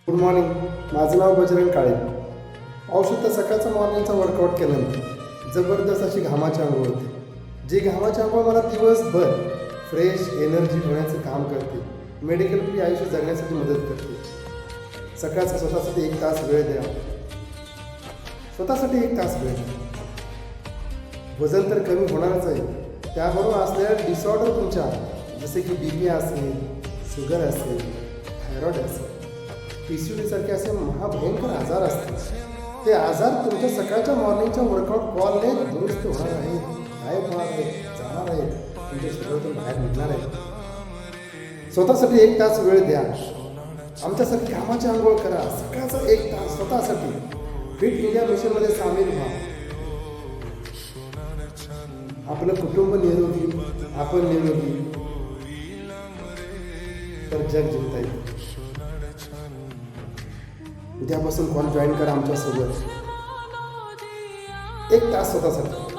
Good morning. माझं नाव बजरंग काळे. पाहू शकता सकाळचा मॉर्निंगचा वर्कआउट केल्यानंतर जबरदस्त अशी घामाची आंघोळ होते. जी घामाची आंघोळ मला दिवसभर फ्रेश एनर्जी होण्याचं काम करते. मेडिकल फ्री आयुष्य जगण्यासाठी मदत करते. सकाळचा स्वतःसाठी 1 तास वेळ द्या. स्वतःसाठी 1 तास वेळ द्या. वजन तर कमी होणारच आहे, त्याबरोबर असलेल्या डिसऑर्डर तुमच्या जसे की BP असेल, शुगर असेल, थायरॉइड असेल, PCOD सारखे असे महाभयंकर आजार असतात. ते आजार तुमच्या सकाळच्या मॉर्निंगच्या वर्कआउट कॉलने दुरुस्त होणार आहेत, गायब होणार आहेत, जाणार आहेत, तुमच्या शरीरातून बाहेर निघणार आहेत. स्वतःसाठी 1 तास वेळ द्या. आमच्यासाठी कामाची आंघोळ करा. सकाळचा 1 तास स्वतःसाठी फिट इंडिया मिशनमध्ये सामील व्हा. आपलं कुटुंब निरोगी, आपण निरोगी, तर जग जिंकता येईल. उद्यापासून कॉल जॉईन करा आमच्यासोबत. 1 तास स्वतःसाठी.